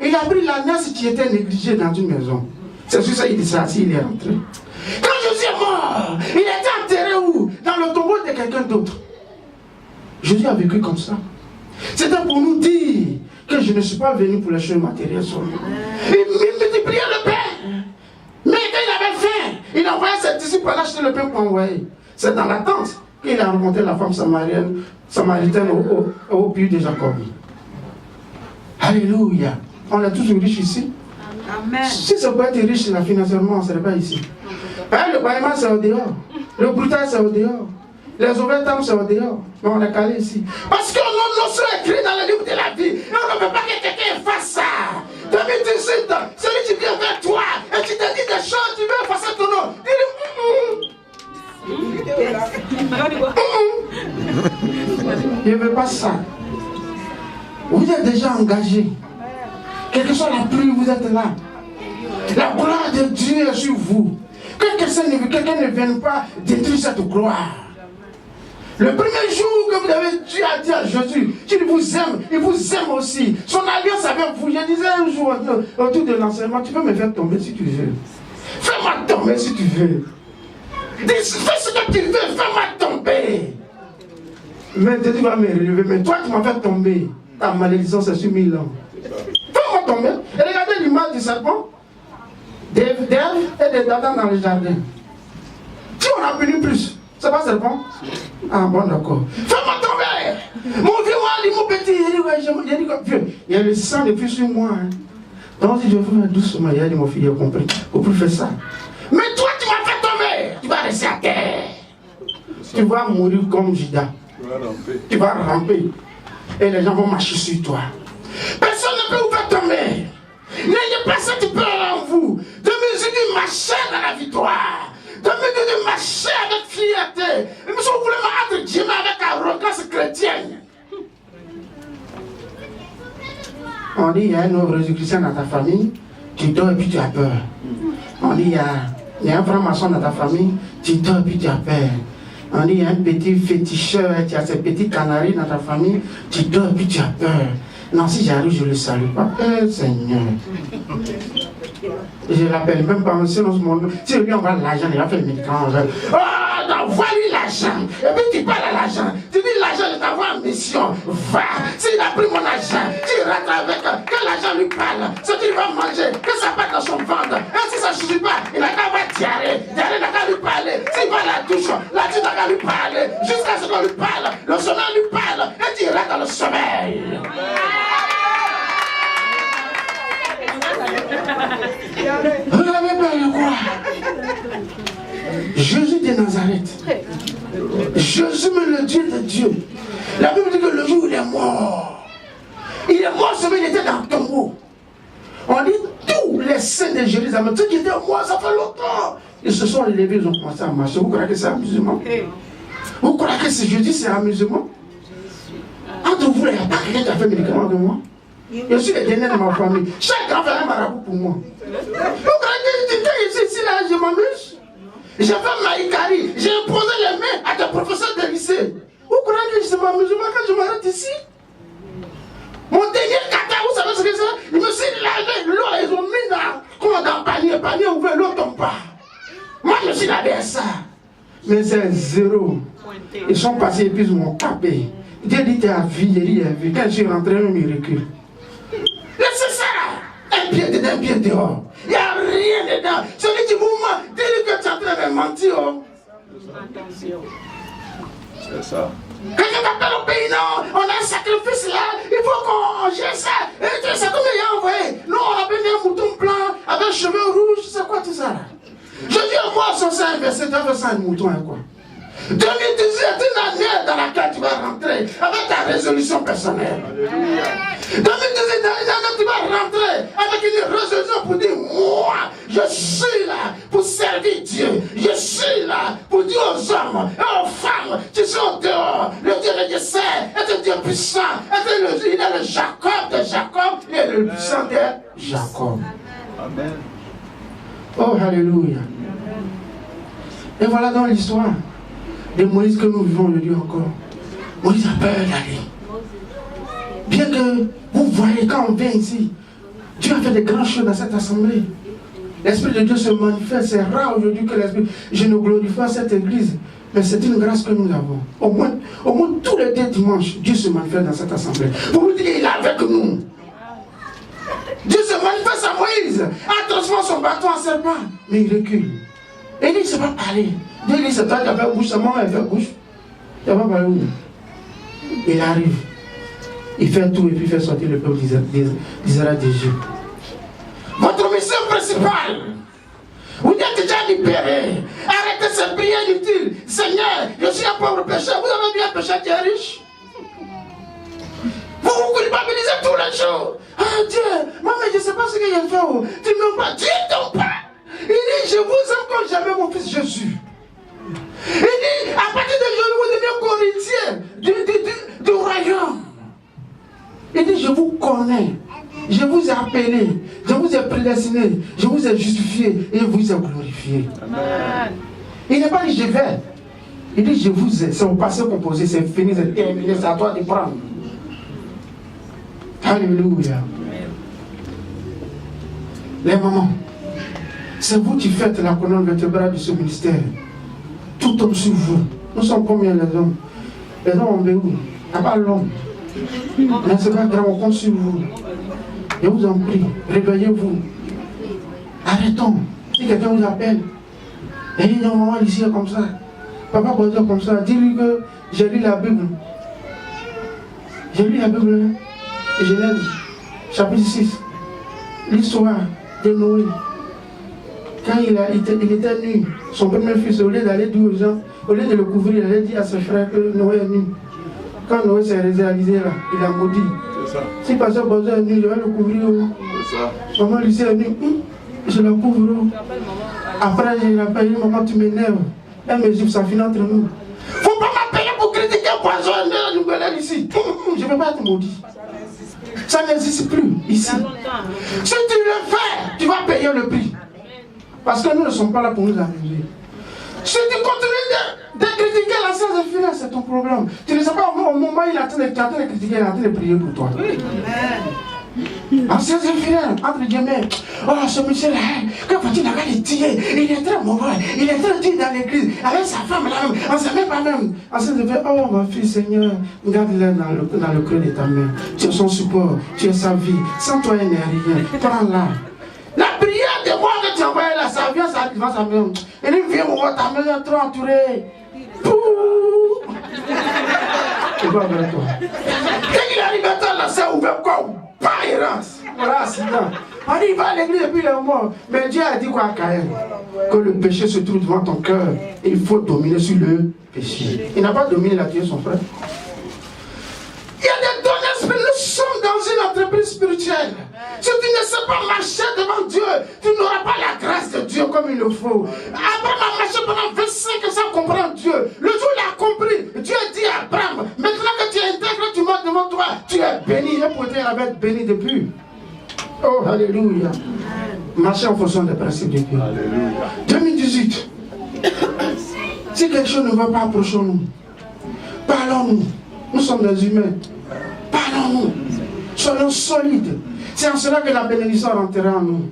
il a pris la nest qui était négligée dans une maison. C'est sur ça qu'il dit ça, il est rentré. Quand Jésus est mort, il était enterré où? Dans le tombeau de quelqu'un d'autre. Jésus a vécu comme ça. C'était pour nous dire que je ne suis pas venu pour les choses matérielles seulement. Il multipliait le pain. Mais quand il avait faim, il envoyait ses disciples à acheter le pain pour envoyer. C'est dans la tente qu'il a rencontré la femme samaritaine au puits de Jacob. Alléluia. On est tous riches ici. Amen. Si ça peut être riche financièrement, on ne serait pas ici. Le baillement, c'est au dehors. Le brutal, c'est au dehors. Les overtime, c'est au dehors. Mais on est calé ici. Parce que nos sont écrits dans le livre de la vie. Et on ne veut pas que quelqu'un fasse ça. 2018, celui qui vient vers toi et qui te dit des choses, tu veux effacer ton nom. Je ne veux pas ça. Vous êtes déjà engagé. Quelle que soit la pluie, vous êtes là. La gloire de Dieu est sur vous. Que quelqu'un ne vienne pas détruire cette gloire. Le premier jour que vous avez Dieu a dit à Jésus qu'il vous aime, il vous aime aussi. Son alliance avec vous. Je disais un jour autour de l'enseignement, tu peux me faire tomber si tu veux. Fais-moi tomber si tu veux. Fais ce que tu veux, fais-moi tomber. Mais tu vas me relever, mais toi tu m'as fait tomber. Ta malédiction c'est sur 1000 ans. Fais-moi tomber. Et regardez l'image du serpent. D'Ève et de Adam dans le jardin. Qui on a puni plus? C'est pas serpent? Ah bon, d'accord. Fais-moi tomber! Mon vieux, mon petit, il dit vieux, il y a le sang depuis sur moi. Hein. Donc si je veux faire doucement, il a dit mon fils, il a compris. Faut plus faire ça. Mais toi, tu m'as fait tomber! Tu vas rester à terre. Tu vas mourir comme Judas. Tu vas ramper. Et les gens vont marcher sur toi. Personne ne peut vous faire tomber. N'ayez pas cette peur en vous. De mesure de marcher dans la victoire. De mesure de marcher avec fierté. Et si vous voulez m'être Dieu avec arrogance chrétienne. On dit il y a un autre Jésus-Christ dans ta famille. Tu dors et puis tu as peur. On dit il y a un franc-maçon dans ta famille. Tu dors et puis tu as peur. On dit il y a un petit féticheur. Tu as ces petits canaris dans ta famille. Tu dors et puis tu as peur. Non, si j'arrive, je ne le salue pas. Seigneur. Je ne l'appelle même pas, monsieur, dans ce monde. Si lui envoie l'argent, il va faire le médicament. Oh, envoie-lui l'argent. Et puis tu parles à l'argent. Tu dis l'argent, je t'envoie en mission. Va. S'il a pris mon argent, tu rentres avec. Que l'argent lui parle. Ce qu'il va manger, que ça parte dans son ventre. Et si ça ne suffit pas, il n'a qu'à avoir diarrhée. Diarrhée n'a qu'à lui parler. S'il va à la douche n'a qu'à lui parler. Jusqu'à ce qu'on lui parle. Le sommeil lui parle. Et tu rentres dans le sommeil. Regardez bien le quoi. Jésus de Nazareth. Jésus, mais le Dieu de Dieu. La Bible dit que le jour où il est mort, seulement il était dans le tombeau. On dit tous les saints de Jérusalem, ceux qui étaient morts, ça fait longtemps. Ils se sont levés, ils ont commencé à marcher. Vous croyez que c'est amusement? Vous croyez que c'est jeudi, c'est amusement? Entre vous, il n'y a pas quelqu'un qui a fait le médicament de moi. Je suis le dernier de ma famille. Chaque grand frère est marabout pour moi. Vous croyez que ici, là, je m'amuse? J'ai fait ma Ikari. J'ai imposé les mains à des professeurs de lycée. Vous croyez que je m'amuse quand je m'arrête ici? Mon dernier kata, vous savez ce que c'est? Je me suis lavé, l'eau, ils ont mis dans le panier ouvert, l'eau tombe pas. Moi, je me suis lavé à ça. Mais c'est zéro. Ils sont passés et puis ils m'ont tapé. Dieu dit t'es à vie, j'ai dit il est à vie. Quand je suis rentré, même il recule. Laissez ça! Un pied dedans, un pied dehors. Il n'y a rien dedans. Celui qui vous ment, dis-lui que tu es en train de mentir. Oh. Attention. C'est ça. Quelqu'un t'appelle au pays, non, on a un sacrifice là, il faut qu'on gère ça. Et c'est comme il a envoyé. Non, on a béni un mouton blanc avec cheveux rouges, c'est quoi tout ça là? Je dis à moi, sur ça, inversé, tu as fait ça un mouton, hein, quoi. 2018 est une année dans laquelle tu vas rentrer avec ta résolution personnelle. 2018 est une année tu vas rentrer avec une résolution pour dire moi, je suis là pour servir Dieu. Je suis là pour dire aux hommes et aux femmes qui sont dehors. Le Dieu de Jessé est un Dieu puissant. Il est le Jacob de Jacob. Il est le puissant de Jacob. Amen. Oh, alléluia. Et voilà dans l'histoire de Moïse que nous vivons aujourd'hui encore. Moïse a peur d'aller. Bien que vous voyez quand on vient ici, Dieu a fait de grandes choses dans cette assemblée. L'Esprit de Dieu se manifeste. C'est rare aujourd'hui que l'Esprit... Je ne glorifie pas cette église, mais c'est une grâce que nous avons. Au moins tous les 2 dimanches, Dieu se manifeste dans cette assemblée. Pour vous dire qu'il est avec nous. Dieu se manifeste à Moïse, a transformé son bâton en serpent, mais il recule. Et il dit, il ne sait pas parler. Dieu dit, c'est toi qui as fait bouche, c'est moi qui ai fait bouche. Il n'a pas parlé où. Il arrive. Il fait tout et puis il fait sortir le peuple d'Israël d'Égypte. Votre mission principale, vous êtes déjà libérés. Arrêtez ces prières inutiles. Seigneur, je suis un pauvre pécheur. Vous avez bien péché, tu es riche. vous culpabilisez tous les jours. Ah Dieu, moi mais je ne sais pas ce que j'ai fait. Oh. Tu ne m'aimes pas. Dieu ne t'aime pas. Il dit, je vous aime comme j'aimais mon fils Jésus. Il dit, à partir de aujourd'hui, vous devenez Corinthiens du royaume. Il dit, je vous connais. Je vous ai appelé. Je vous ai prédestiné. Je vous ai justifié. Et vous ai glorifié. Amen. Il n'est pas dit, je vais. Il dit, je vous ai. C'est au passé composé. C'est fini, c'est terminé. C'est à toi de prendre. Alléluia. Les mamans, c'est vous qui faites la colonne vertébrale de ce ministère. Tout tombe sur vous. Nous sommes combien les hommes? Les hommes ont où? Il n'y a pas l'homme. Mais c'est pas grave, on compte sur vous. Je vous en prie, réveillez-vous. Arrêtons. Si quelqu'un vous appelle, et il dit non, maman, ici est comme ça. Papa va dire comme ça. Dis-lui que j'ai lu la Bible. J'ai lu la Bible. Genèse, chapitre 6. L'histoire de Noé. Quand il était nu, son premier fils, au lieu d'aller dire aux gens, au lieu de le couvrir, il allait dire à ses frères que Noé est nu. Quand Noé s'est réalisé là, il a maudit. C'est ça. Si pasteur Bozo est nu, je vais le couvrir. C'est ça. Maman Lucie est nue, je la couvre. Après, je l'appelle, maman, tu m'énerves. Elle me dit, ça finit entre nous. Faut pas m'appeler pour critiquer un poison nouvelle ici. Je ne veux pas être maudit. Ça n'existe plus ici. Si tu le fais, tu vas payer le prix. Parce que nous ne sommes pas là pour nous amuser. Si tu continues de critiquer la science infirmière, c'est ton problème. Tu ne sais pas au moment où il est en train de critiquer, il est en train de prier pour toi. En science infirmière, entre guillemets, oh ce monsieur-là, quand il a le tirer, il est très mauvais, il est très dur dans l'église, avec sa femme là, on ne sait même pas même. En science infirmière, oh ma fille Seigneur, garde-la dans le creux de ta main. Tu es son support, tu es sa vie. Sans toi, il n'est rien. Prends-la. La prière de moi que tu envoies là, ça vient, ça devant sa main. Et il vient voir ta main est trop entourée. Pouh! C'est pas vrai toi. Dès qu'il arrive à toi, là, c'est ouvert quoi? Pas errance. Voilà, accident. On dit, il va à l'église depuis le mort. Mais Dieu a dit quoi à Caïn? Que le péché se trouve devant ton cœur. Il faut dominer sur le péché. Il n'a pas dominé la tuer son frère. Il y a des dons d'esprit. Nous sommes dans une entreprise spirituelle. Si tu ne sais pas marcher devant Dieu, tu n'auras pas la grâce de Dieu comme il le faut. Abraham a marché pendant 25 ans sans comprendre Dieu. Le jour où il a compris, Dieu dit à Abraham, maintenant que tu es intègre, tu montes devant toi, tu es béni. Et pour il avait été béni depuis. Oh, alléluia. Marcher en fonction des principes de Dieu. Alléluia. 2018. Si quelque chose ne va pas, approchons-nous. Parlons-nous. Nous sommes des humains. Parlons-nous. Soyons solides. C'est en cela que la bénédiction rentrera en nous.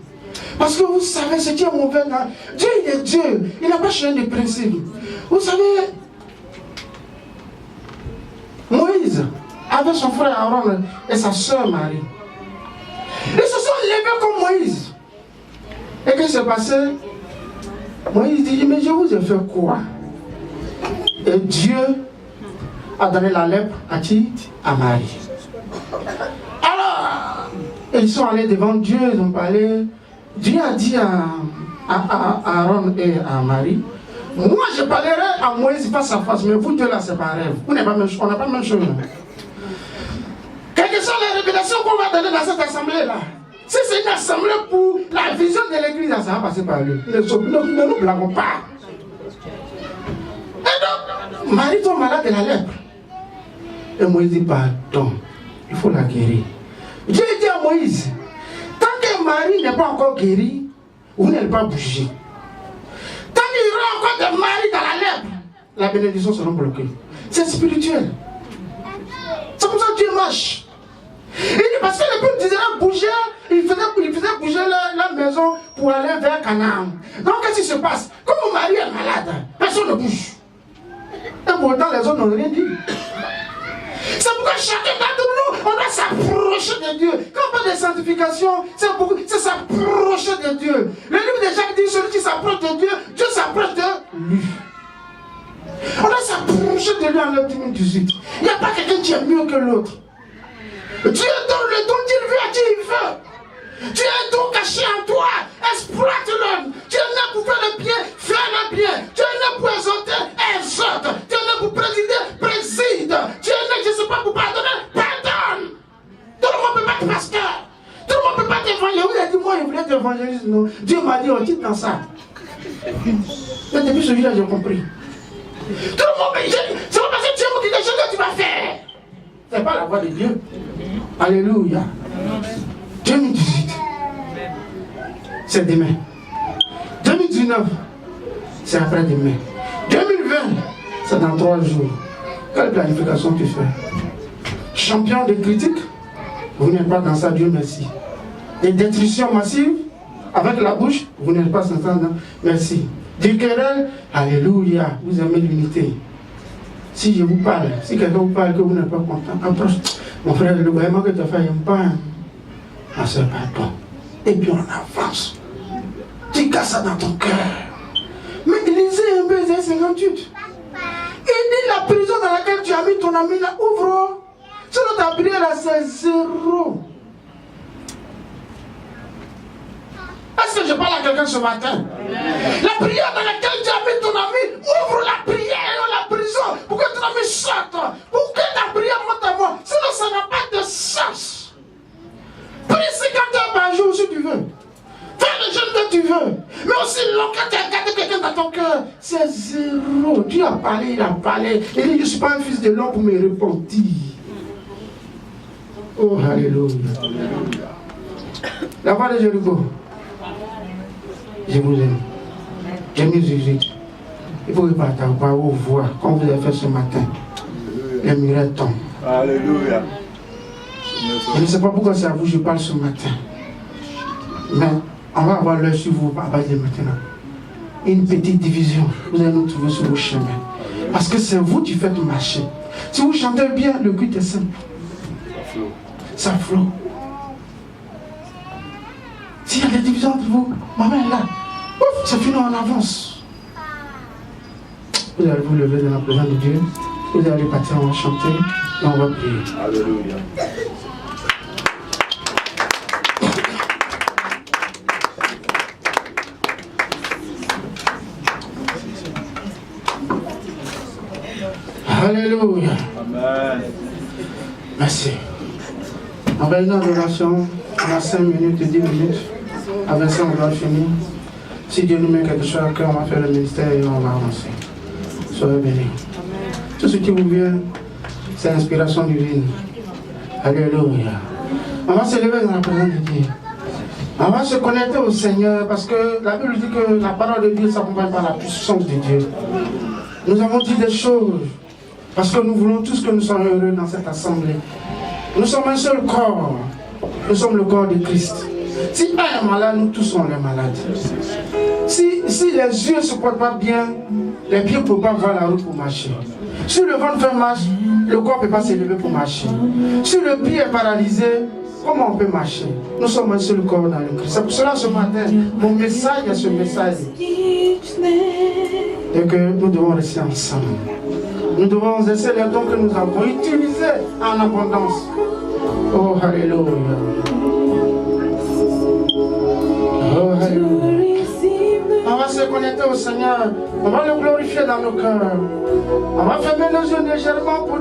Parce que vous savez, ce qui est mauvais, Dieu il est Dieu. Il n'a pas changé de principe. Vous savez, Moïse avait son frère Aaron et sa soeur Marie. Ils se sont levés comme Moïse. Et qu'est-ce qui s'est passé? Moïse dit, mais je vous ai fait quoi? Et Dieu a donné la lèpre à qui? À Marie. Alors, ils sont allés devant Dieu, ils ont parlé. Dieu a dit à Aaron et à Marie, moi je parlerai à Moïse face à face, mais vous deux là c'est pareil. On n'a pas la même chose. Quelles sont les révélations qu'on va donner dans cette assemblée là? Si c'est une assemblée pour la vision de l'église, ça va passer par lui. Ne nous blaguons pas. Et donc, Marie tombe malade de la lèpre. Et Moïse dit, pardon, il faut la guérir. Dieu dit à Moïse, tant que Marie n'est pas encore guérie, vous n'allez pas bouger. Tant qu'il y aura encore des maris dans la lèpre, la bénédiction sera bloquée. C'est spirituel. C'est comme ça que Dieu marche. Il dit parce que le peuple disait bouger, il faisait bouger la maison pour aller vers Canaan. Donc qu'est-ce qui se passe? Comme mon mari est malade, personne ne bouge. Et pourtant les autres n'ont rien dit. C'est pourquoi chacun d'entre nous, on doit s'approcher de Dieu. Quand on parle de sanctification, c'est s'approcher de Dieu. Le livre de Jacques dit, celui qui s'approche de Dieu, Dieu s'approche de lui. On doit s'approcher de lui en 2018. Il n'y a pas quelqu'un qui est mieux que l'autre. Dieu donne le don qu'il veut à qui il veut. Dieu est donc caché en toi. Exploite-le. Dieu est là pour faire le bien, fais-le bien. Dieu est là pour exhorter, exhorte. Dieu est là pour présider, préside. Dieu est là, je ne sais pas, pour pardonner, pardonne. être évangéliste, non. Dieu m'a dit, on quitte dans ça. Mais depuis ce jour-là, j'ai compris. Tout le monde me dit, c'est pas parce que Dieu me dit des choses que tu vas faire. C'est pas la voix de Dieu. Alléluia. 2018, c'est demain. 2019, c'est après-demain. 2020, c'est dans 3 jours. Quelle planification tu fais? Champion de critiques, vous n'êtes pas dans ça, Dieu merci. Et détruction massive, avec la bouche, vous n'êtes pas dans ça, merci. Du querelle, alléluia, vous aimez l'unité. Si je vous parle, si quelqu'un vous parle que vous n'êtes pas content, approche. Mon frère, le vraiment que tu as fait, il n'y a pas ma soeur, pardon. Et puis on avance. Tu casses ça dans ton cœur. Mais lisez un peu Ésaïe 58. Il dit la prison dans laquelle tu as mis ton ami là, ouvre. Sinon ta prière là, c'est 0. Est-ce que je parle à quelqu'un ce matin? La prière dans laquelle tu as mis ton ami, ouvre la prière dans la prison pour que ton ami sorte, pour que ta prière monte à moi. Sinon ça n'a pas de sens. Prie 50 heures par jour si tu veux. Fais le jeûne que tu veux. Mais aussi long quand tu as gardé quelqu'un dans ton cœur, c'est 0. Dieu a parlé, il a parlé. Il dit, je ne suis pas un fils de l'homme pour me repentir. Oh, alléluia. La voix de Jéricho. Je vous aime. J'ai mis Jésus. Il faut repartir par vos voix, comme vous avez fait ce matin. Les murailles tombent. Alléluia. Je ne sais pas pourquoi c'est à vous que je parle ce matin. Mais on va avoir l'œil sur vous à partir de maintenant. Une petite division. Vous allez nous trouver sur vos chemins. Parce que c'est vous qui faites marcher. Si vous chantez bien, le culte est simple. Ça flotte. S'il y a des divisions entre vous, maman est là. Ouf, c'est fini, on avance. Vous allez vous lever dans la présence de Dieu. Vous allez partir, on va chanter et on va prier. Alléluia. Alléluia. Amen. Merci. On va une adoration. On a 5 minutes et 10 minutes. Avec ça, on va finir. Si Dieu nous met quelque chose à cœur, on va faire le ministère et on va avancer. Soyez bénis. Tout ce qui vous vient, c'est l'inspiration divine. Alléluia. On va se lever dans la présence de Dieu. On va se connecter au Seigneur parce que la Bible dit que la parole de Dieu s'accompagne par la puissance de Dieu. Nous avons dit des choses parce que nous voulons tous que nous soyons heureux dans cette assemblée. Nous sommes un seul corps. Nous sommes le corps de Christ. Si un est malade, nous tous sommes les malades. Si les yeux ne se portent pas bien, les pieds ne peuvent pas voir la route pour marcher. Si le ventre fait marche, le corps ne peut pas s'élever pour marcher. Si le pied est paralysé, comment on peut marcher? Nous sommes un seul corps dans le Christ. C'est pour cela ce matin, mon message est ce message. Et que nous devons rester ensemble. Nous devons essayer les dons que nous avons utilisés en abondance. Oh, alléluia. Oh, alléluia. On va se connecter au Seigneur. On va le glorifier dans nos cœurs. On va fermer nos yeux légèrement pour